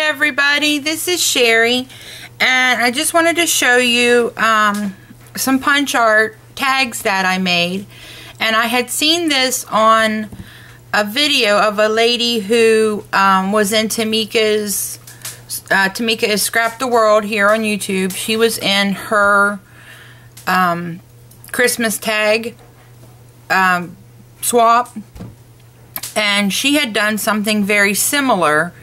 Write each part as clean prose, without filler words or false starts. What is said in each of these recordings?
everybody, this is Sherry, and I just wanted to show you some punch art tags that I made. And I had seen this on a video of a lady who was in Tamika's Tamika is Scrap the World here on YouTube. She was in her Christmas tag swap, and she had done something very similar,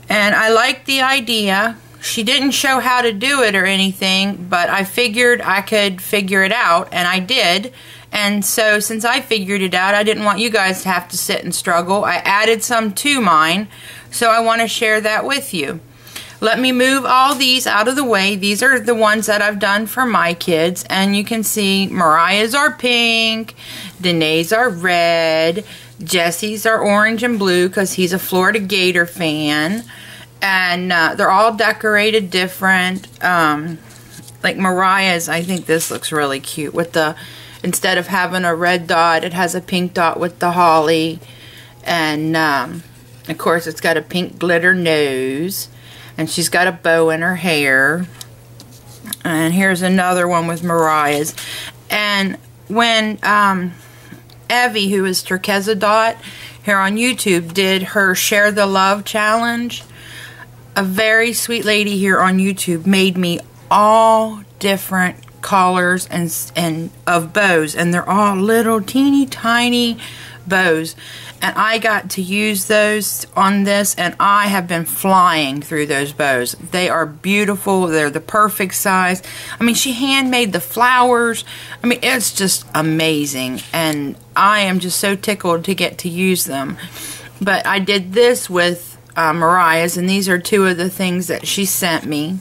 and I liked the idea. She didn't show how to do it or anything, but I figured I could figure it out, and I did. And so since I figured it out, I didn't want you guys to have to sit and struggle. I added some to mine, so I want to share that with you. Let me move all these out of the way. These are the ones that I've done for my kids, and you can see Mariah's are pink, Danae's are red, Jesse's are orange and blue because he's a Florida Gator fan, and they're all decorated different. Like Mariah's, I think this looks really cute with the, instead of having a red dot, it has a pink dot with the holly, and of course it's got a pink glitter nose. And she's got a bow in her hair. And here's another one with Mariah's. And when Evie, who is Turquesa Dot, here on YouTube, did her Share the Love challenge, a very sweet lady here on YouTube made me all different colors and of bows. And they're all little teeny tiny bows. And I got to use those on this, and I have been flying through those bows. They are beautiful. They're the perfect size. I mean, she handmade the flowers. I mean, it's just amazing, and I am just so tickled to get to use them. But I did this with Mariah's, and these are two of the things that she sent me.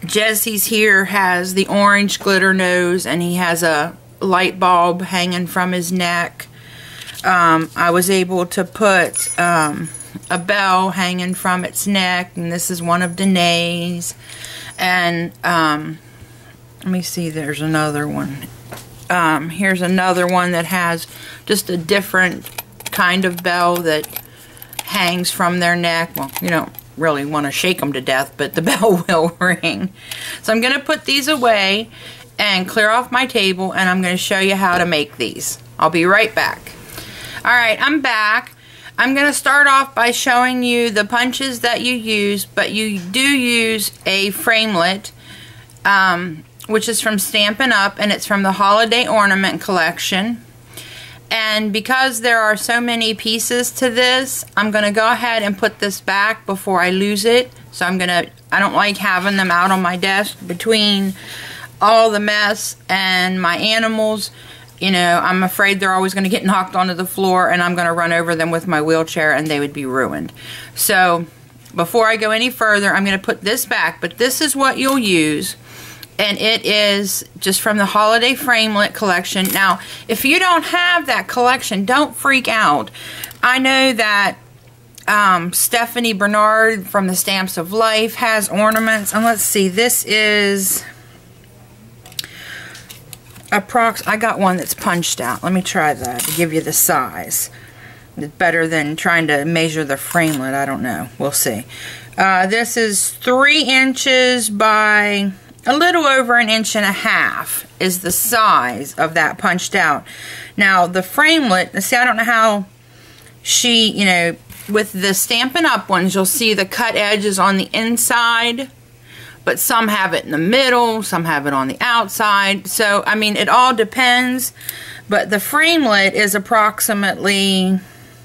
Jesse's here has the orange glitter nose, and he has a light bulb hanging from his neck. I was able to put a bell hanging from its neck, and this is one of Danae's. And let me see, there's another one. Here's another one that has just a different kind of bell that hangs from their neck. Well, you don't really want to shake them to death, but the bell will ring. So I'm going to put these away and clear off my table, and I'm going to show you how to make these. I'll be right back. Alright, I'm back. I'm going to start off by showing you the punches that you use, but you do use a framelit, which is from Stampin' Up, and it's from the Holiday Ornament Collection. And because there are so many pieces to this, I'm going to go ahead and put this back before I lose it. So I don't like having them out on my desk between all the mess and my animals. You know, I'm afraid they're always going to get knocked onto the floor, and I'm going to run over them with my wheelchair, and they would be ruined. So before I go any further, I'm going to put this back, but this is what you'll use, and it is just from the Holiday Framelit collection. Now, if you don't have that collection, don't freak out. I know that Stephanie Bernard from the Stamps of Life has ornaments, and let's see, this is I got one that's punched out. Let me try that to give you the size. It's better than trying to measure the framelit. I don't know. We'll see. This is 3 inches by a little over 1.5 inches is the size of that punched out. Now the framelit, see, I don't know how she, you know, with the Stampin' Up ones, you'll see the cut edges on the inside. But some have it in the middle, some have it on the outside. So, I mean, it all depends. But the framelit is approximately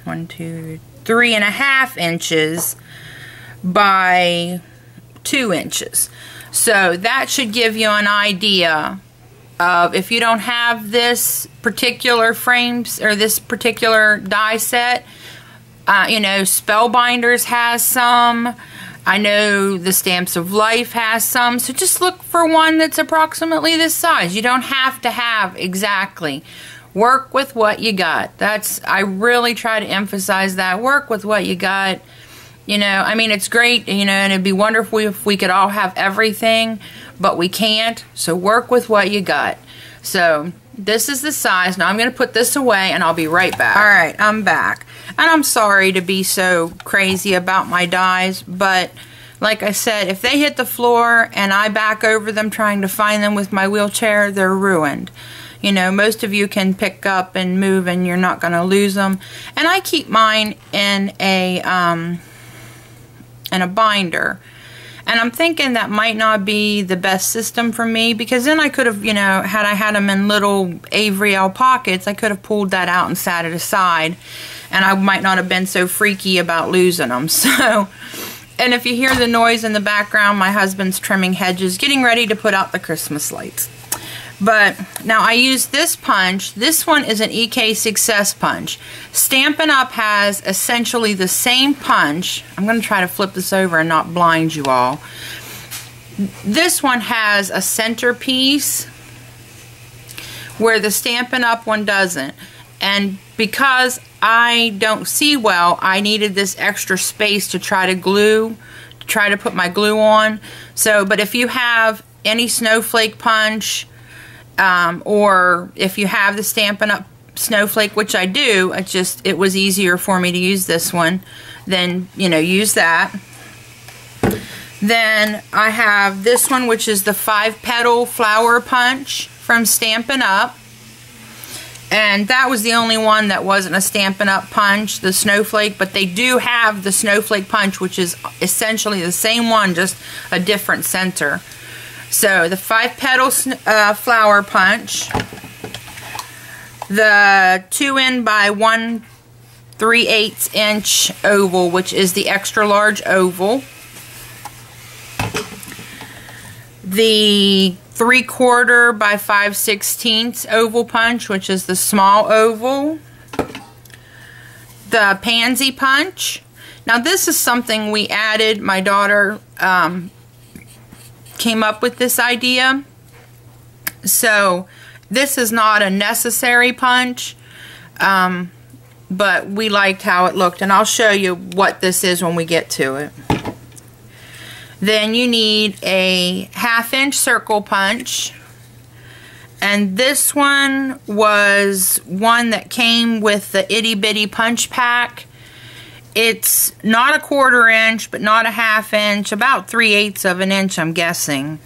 3.5 inches by 2 inches. So that should give you an idea of, if you don't have this particular frames or this particular die set, you know, Spellbinders has some. I know the Stamps of Life has some, so just look for one that's approximately this size. You don't have to have exactly. Work with what you got. I really try to emphasize that. Work with what you got. You know, I mean, it's great, you know, and it'd be wonderful if we could all have everything, but we can't, so work with what you got. So this is the size. Now I'm going to put this away and I'll be right back. Alright, I'm back. And I'm sorry to be so crazy about my dies, but like I said, if they hit the floor and I back over them trying to find them with my wheelchair, they're ruined. You know, most of you can pick up and move and you're not going to lose them. And I keep mine in a binder. And I'm thinking that might not be the best system for me, because then I could have, you know, had I had them in little Avriel pockets, I could have pulled that out and sat it aside, and I might not have been so freaky about losing them. So, and if you hear the noise in the background, my husband's trimming hedges, getting ready to put out the Christmas lights. But now I use this punch. This one is an EK Success punch. Stampin' Up! Has essentially the same punch. I'm going to try to flip this over and not blind you all. This one has a centerpiece where the Stampin' Up! One doesn't. And because I don't see well, I needed this extra space to try to put my glue on. So, but if you have any snowflake punch, or if you have the Stampin' Up! Snowflake, which I do, it was easier for me to use this one, then, you know, use that. Then I have this one, which is the 5-petal flower punch from Stampin' Up! And that was the only one that wasn't a Stampin' Up! Punch, the snowflake, but they do have the snowflake punch, which is essentially the same one, just a different center. So the 5-petal flower punch, the 2" by 1 3/8 inch oval, which is the extra large oval, the 3/4 by 5/16 oval punch, which is the small oval, the pansy punch. Now this is something we added. My daughter came up with this idea, so this is not a necessary punch, but we liked how it looked, and I'll show you what this is when we get to it. Then you need a 1/2 inch circle punch, and this one was one that came with the itty bitty punch pack. It's not a 1/4 inch, but not a 1/2 inch, about 3/8 of an inch, I'm guessing.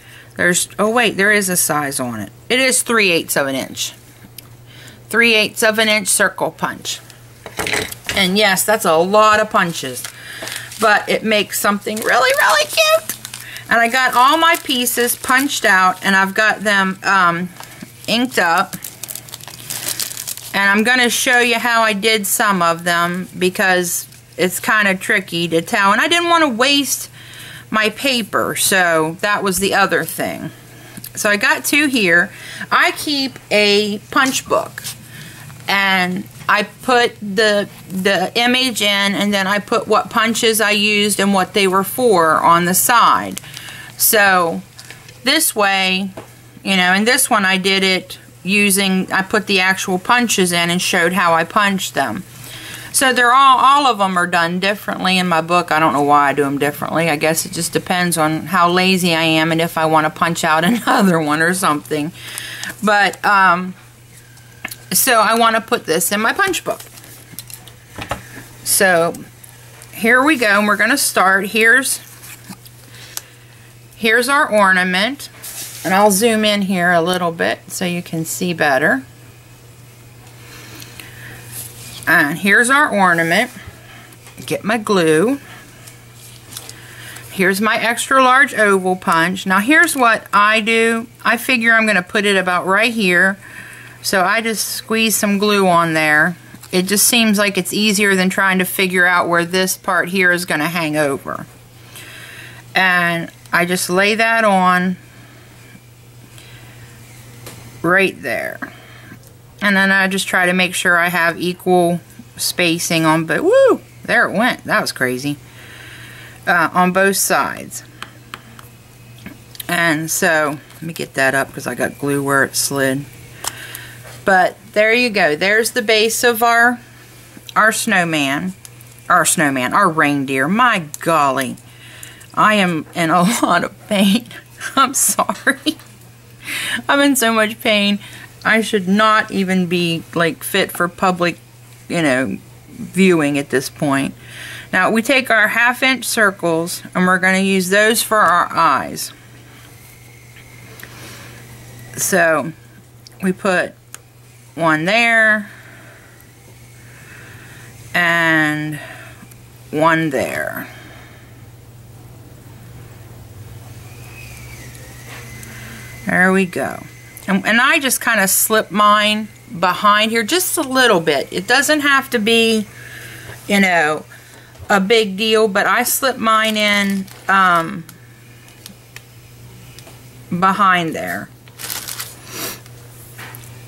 Oh wait, there is a size on it. It is 3/8 of an inch. 3/8 of an inch circle punch. And yes, that's a lot of punches, but it makes something really, really cute. And I got all my pieces punched out, and I've got them inked up. And I'm going to show you how I did some of them, because it's kind of tricky to tell, and I didn't want to waste my paper, so that was the other thing. So I got 2 here. I keep a punch book, and I put the image in, and then I put what punches I used and what they were for on the side. So this way, you know, and this one I did it using, I put the actual punches in and showed how I punched them. So they're all of them are done differently in my book. I don't know why I do them differently. I guess it just depends on how lazy I am and if I want to punch out another one or something. But, so I want to put this in my punch book. So here we go, and we're going to start. Here's our ornament, and I'll zoom in here a little bit so you can see better. And here's our ornament. Get my glue. Here's my extra large oval punch. Now here's what I do. I figure I'm going to put it about right here. So I just squeeze some glue on there. It just seems like it's easier than trying to figure out where this part here is going to hang over. And I just lay that on right there. And then I just try to make sure I have equal spacing on both. Woo! There it went. That was crazy. On both sides. And so, let me get that up because I got glue where it slid. But there you go. There's the base of our snowman. Our reindeer. My golly. I am in a lot of pain. I'm sorry. I'm in so much pain. I should not even be like fit for public, you know, viewing at this point. Now we take our 1/2 inch circles and we're going to use those for our eyes. So we put one there and one there. There we go. And I just kind of slip mine behind here just a little bit. It doesn't have to be, you know, a big deal, but I slip mine in behind there.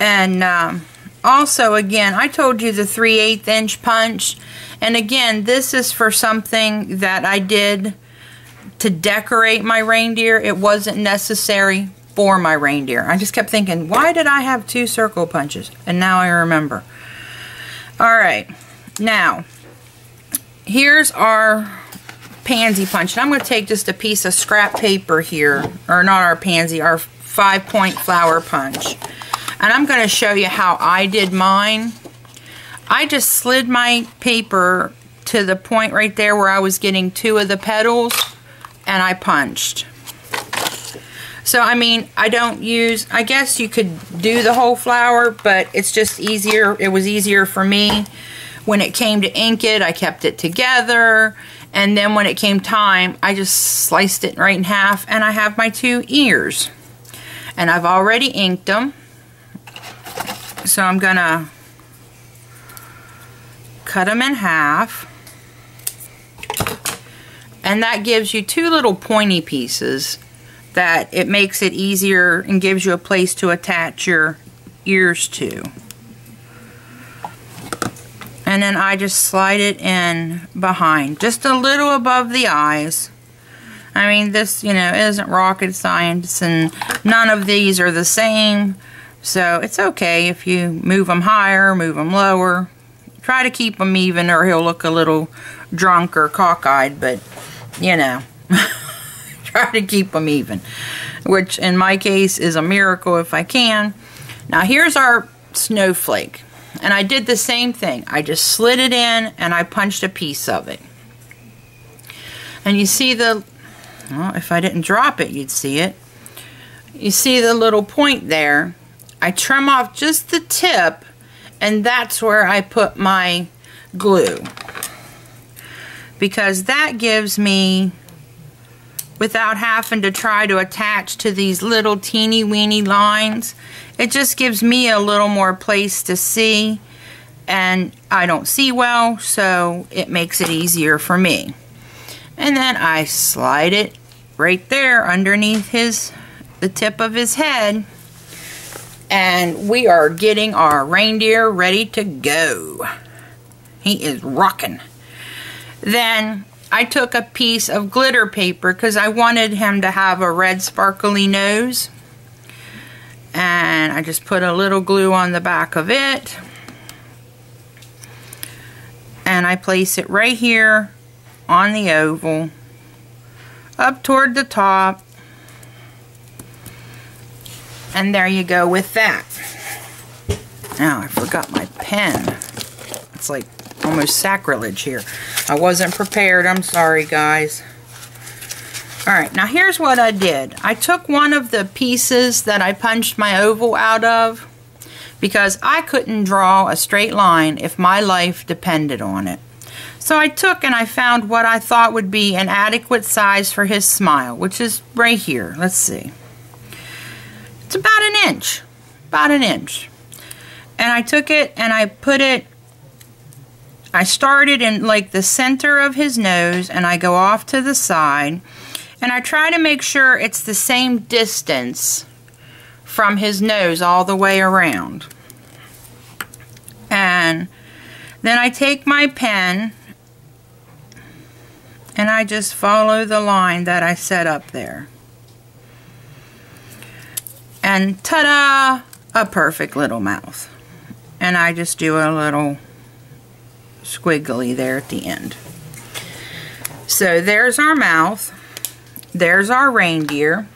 And also, again, I told you the 3/8 inch punch. And again, this is for something that I did to decorate my reindeer. It wasn't necessary for my reindeer. I just kept thinking, why did I have 2 circle punches? And now I remember. Alright, now, here's our pansy punch. And I'm going to take just a piece of scrap paper here, or not our pansy, our 5-point flower punch. And I'm going to show you how I did mine. I just slid my paper to the point right there where I was getting 2 of the petals, and I punched. So, I mean, I don't use, I guess you could do the whole flower, but it's just easier. It was easier for me. When it came to ink it, I kept it together. And then when it came time, I just sliced it right in half, and I have my 2 ears. And I've already inked them. So I'm going to cut them in half. And that gives you 2 little pointy pieces that it makes it easier and gives you a place to attach your ears to. And then I just slide it in behind, just a little above the eyes. I mean, this, you know, isn't rocket science, and none of these are the same. So it's okay if you move them higher, move them lower. Try to keep them even, or he'll look a little drunk or cockeyed, but, you know. Try to keep them even, which in my case is a miracle if I can. Now here's our snowflake, and I did the same thing. I just slid it in and I punched a piece of it. And you see the, well, if I didn't drop it, you'd see it. You see the little point there. I trim off just the tip, and that's where I put my glue, because that gives me, without having to try to attach to these little teeny weeny lines, it just gives me a little more place to see, and I don't see well, so it makes it easier for me. And then I slide it right there underneath the tip of his head, and we are getting our reindeer ready to go. He is rocking. Then I took a piece of glitter paper because I wanted him to have a red sparkly nose. And I just put a little glue on the back of it. And I place it right here on the oval, up toward the top. And there you go with that. Now, I forgot my pen. It's like almost sacrilege here. I wasn't prepared. I'm sorry, guys. Alright, now here's what I did. I took one of the pieces that I punched my oval out of, because I couldn't draw a straight line if my life depended on it. So I took and I found what I thought would be an adequate size for his smile, which is right here. Let's see. It's about an inch. About an inch. And I took it and I put it, I started in like the center of his nose, and I go off to the side, and I try to make sure it's the same distance from his nose all the way around. And then I take my pen and I just follow the line that I set up there. And ta-da! A perfect little mouth. And I just do a little squiggly there at the end. So there's our mouth. There's our reindeer.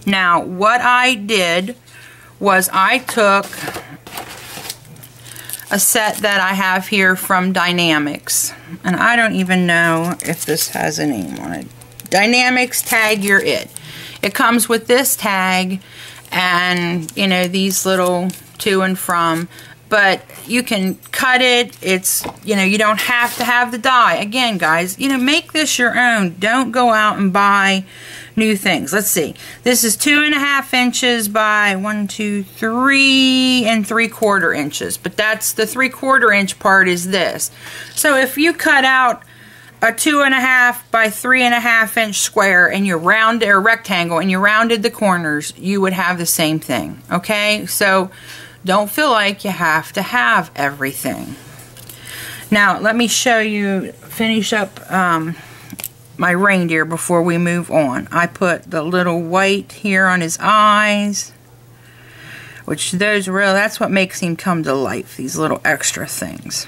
Now what I did was I took a set that I have here from Dynamics. And I don't even know if this has a name on it. Dynamics Tag Your It. It comes with this tag and, you know, these little to and from. But you can cut it. It's, you know, you don't have to have the die. Again, guys, you know, make this your own. Don't go out and buy new things. Let's see. This is 2.5 inches by 1, 2, 3 3/4 inches. But that's the 3/4 inch part is this. So if you cut out a 2.5 by 3.5 inch square and you round or rectangle and you rounded the corners, you would have the same thing. Okay, so don't feel like you have to have everything. Now let me show you, finish up my reindeer before we move on. I put the little white here on his eyes, which those really, that's what makes him come to life, these little extra things.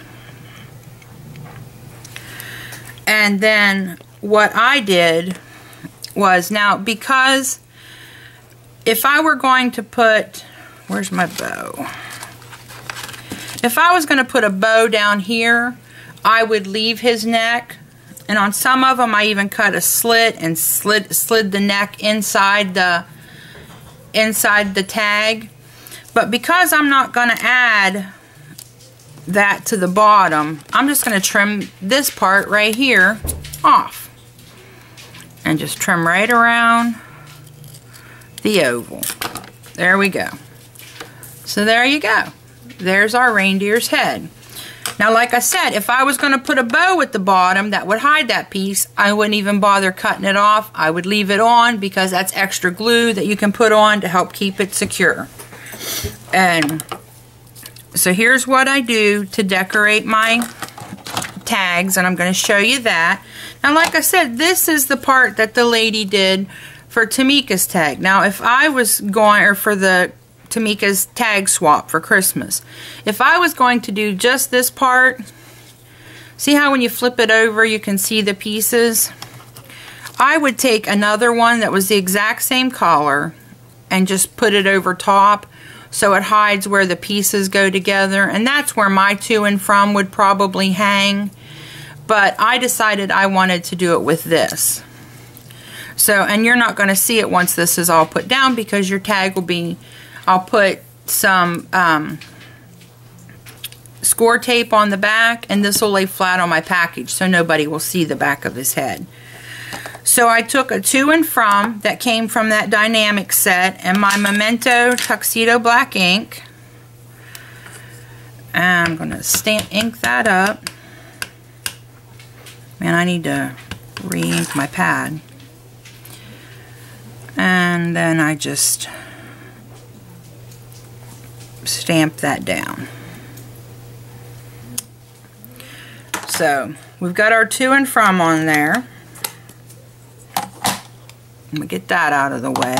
And then what I did was, now because if I were going to put, where's my bow? If I was going to put a bow down here, I would leave his neck. And on some of them, I even cut a slit and slid the neck inside the tag. But because I'm not going to add that to the bottom, I'm just going to trim this part right here off. And just trim right around the oval. There we go. So there you go. There's our reindeer's head. Now, like I said, if I was going to put a bow at the bottom that would hide that piece, I wouldn't even bother cutting it off. I would leave it on because that's extra glue that you can put on to help keep it secure. And so here's what I do to decorate my tags, and I'm going to show you that. Now, like I said, this is the part that the lady did for Tamika's tag. Now, if I was going, or for the Tamika's tag swap for Christmas, if I was going to do just this part, see how when you flip it over you can see the pieces? I would take another one that was the exact same color and just put it over top so it hides where the pieces go together, and that's where my to and from would probably hang. But I decided I wanted to do it with this. So, and you're not going to see it once this is all put down because your tag will be, I'll put some score tape on the back, and this will lay flat on my package so nobody will see the back of his head. So I took a to and from that came from that Dynamic set and my Memento Tuxedo Black ink. And I'm going to stamp ink that up. Man, I need to re-ink my pad. And then I just stamp that down. So we've got our to and from on there. Let me get that out of the way.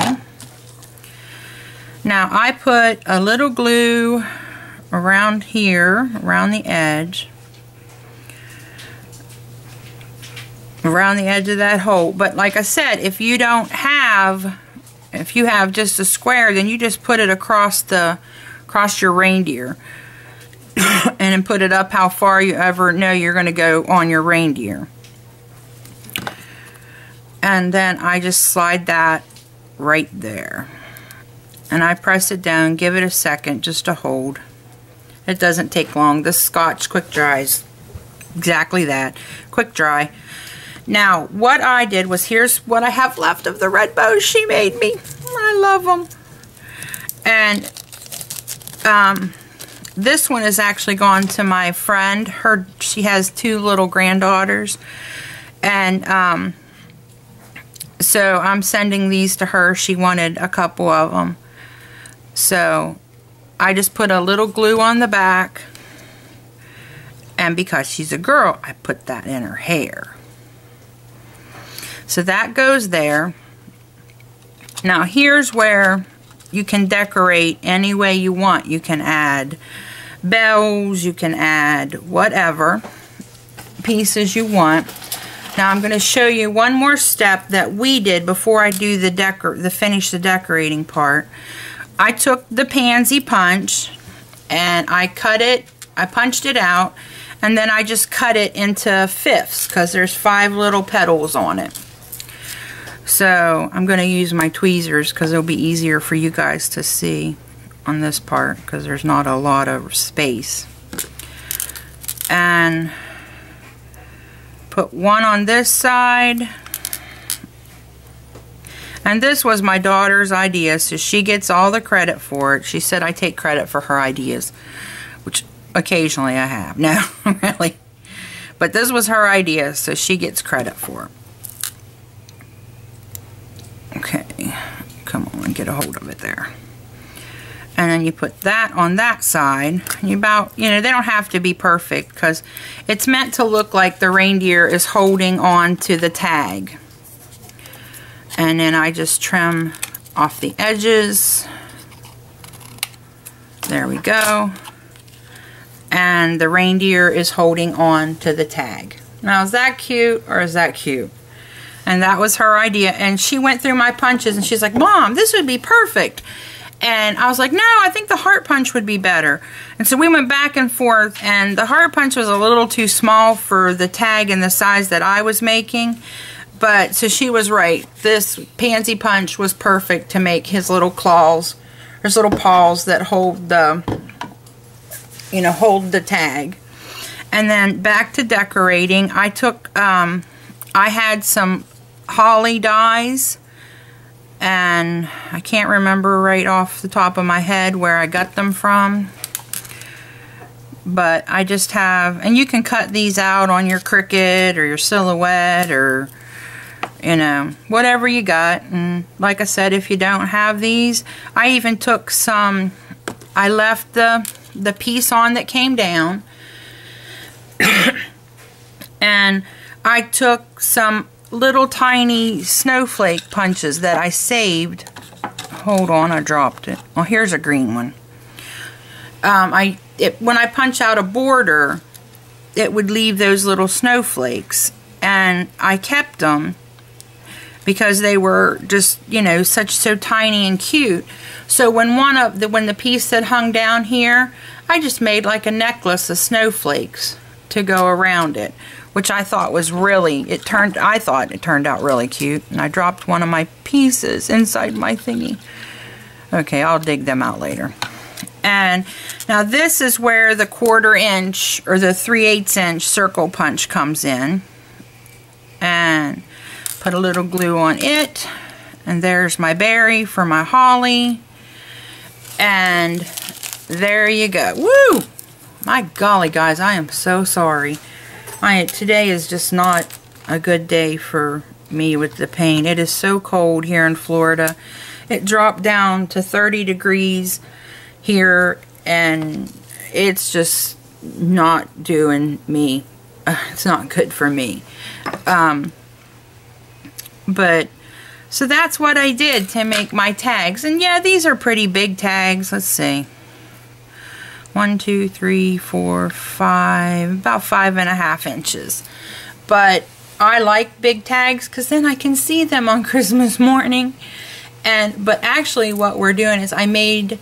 Now I put a little glue around here, around the edge. Around the edge of that hole. But like I said, if you have just a square, then you just put it across your reindeer. And then put it up how far you ever know you're going to go on your reindeer. And then I just slide that right there. And I press it down, give it a second just to hold. It doesn't take long. This Scotch quick dries exactly that. Quick dry. Now, what I did was, here's what I have left of the red bows she made me. I love them. And this one is actually gone to my friend. She has 2 little granddaughters. And so I'm sending these to her. She wanted a couple of them. So I just put a little glue on the back. And because she's a girl, I put that in her hair. So that goes there. Now here's where you can decorate any way you want. You can add bells, you can add whatever pieces you want. Now I'm going to show you one more step that we did before I do the finish the decorating part. I took the pansy punch and I punched it out, and then I just cut it into fifths because there's 5 little petals on it. So I'm going to use my tweezers because it'll be easier for you guys to see on this part because there's not a lot of space. And put one on this side. And this was my daughter's idea, so she gets all the credit for it. She said I take credit for her ideas, which occasionally I have. No, really. But this was her idea, so she gets credit for it. Okay, come on, get a hold of it there. And then you put that on that side. You they don't have to be perfect because it's meant to look like the reindeer is holding on to the tag. And then I just trim off the edges. There we go. And the reindeer is holding on to the tag. Now, is that cute or is that cute? And that was her idea. And she went through my punches and she's like, Mom, this would be perfect. And I was like, no, I think the heart punch would be better. And so we went back and forth, and the heart punch was a little too small for the tag and the size that I was making. But, so she was right. This pansy punch was perfect to make his little claws, his little paws that hold the, hold the tag. And then back to decorating, I took, I had some holly dies. And I can't remember right off the top of my head where I got them from. But I just have, and you can cut these out on your Cricut or your Silhouette or, whatever you got. And like I said, if you don't have these, I even took some, I left the piece on that came down. And I took some little tiny snowflake punches that I saved. Hold on, I dropped it. Oh, here's a green one. When I punch out a border, it would leave those little snowflakes, and I kept them because they were just, so tiny and cute. So when when the piece that hung down here, I just made like a necklace of snowflakes to go around it, which I thought was really, I thought it turned out really cute. And I dropped one of my pieces inside my thingy. Okay, I'll dig them out later. And now this is where the 1/4 inch or the 3/8 inch circle punch comes in. And put a little glue on it. And there's my berry for my holly. And there you go. Woo! My golly, guys, I am so sorry. Today is just not a good day for me with the paint. It is so cold here in Florida. It dropped down to 30 degrees here, and it's just not doing me. It's not good for me. But, so that's what I did to make my tags. And yeah, these are pretty big tags. Let's see. 1, 2, 3, 4, 5, about 5.5 inches. But I like big tags because then I can see them on Christmas morning. But actually what we're doing is I made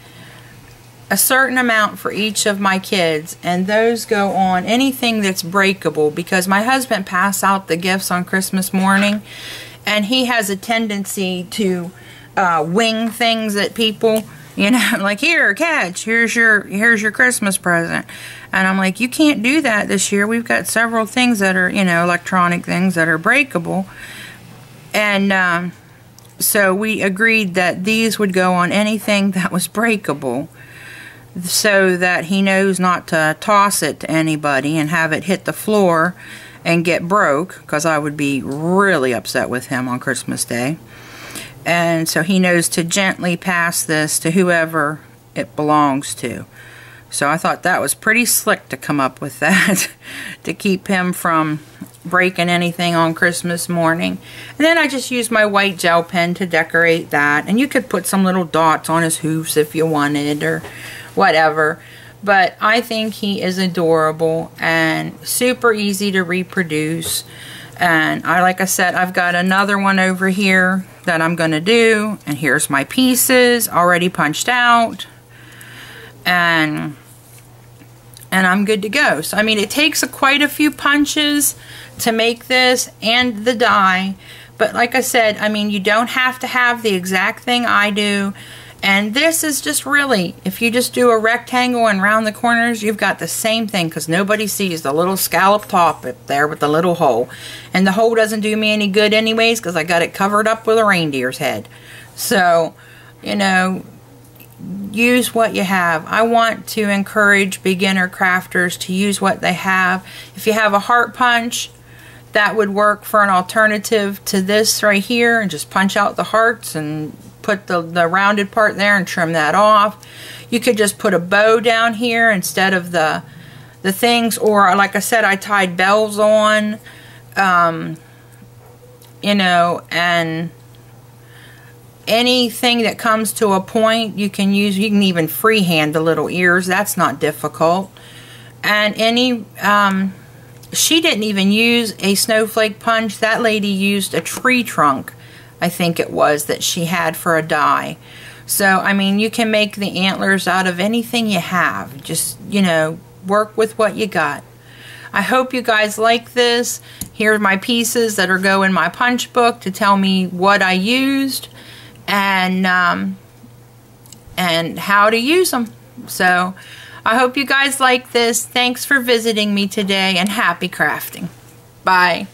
a certain amount for each of my kids, and those go on anything that's breakable, because my husband passed out the gifts on Christmas morning, and he has a tendency to wing things at people. Like, here, catch, here's your Christmas present. And I'm like, you can't do that this year. We've got several things that are, electronic things that are breakable. And so we agreed that these would go on anything that was breakable, so that he knows not to toss it to anybody and have it hit the floor and get broke, because I would be really upset with him on Christmas Day. And so he knows to gently pass this to whoever it belongs to. So I thought that was pretty slick to come up with that to keep him from breaking anything on Christmas morning. And then I just used my white gel pen to decorate that. And you could put some little dots on his hoofs if you wanted, or whatever. But I think he is adorable and super easy to reproduce. And like I said, I've got another one over here that I'm going to do. And here's my pieces already punched out. And I'm good to go. So, I mean, it takes quite a few punches to make this and the die. But like I said, I mean, you don't have to have the exact thing I do. And this is just really, if you just do a rectangle and round the corners, you've got the same thing, because nobody sees the little scallop top up there with the little hole. And the hole doesn't do me any good anyways, because I got it covered up with a reindeer's head. So, you know, use what you have. I want to encourage beginner crafters to use what they have. If you have a heart punch, that would work for an alternative to this right here, and just punch out the hearts and put the rounded part there and trim that off. You could just put a bow down here instead of the things, or like I said, I tied bells on, you know, and anything that comes to a point you can use. You can even freehand the little ears. That's not difficult. And any she didn't even use a snowflake punch. That lady used a tree trunk, I think it was, that she had for a die. So, I mean, you can make the antlers out of anything you have. Just, you know, work with what you got. I hope you guys like this. Here are my pieces that are go in my punch book to tell me what I used and how to use them. So, I hope you guys like this. Thanks for visiting me today, and happy crafting. Bye.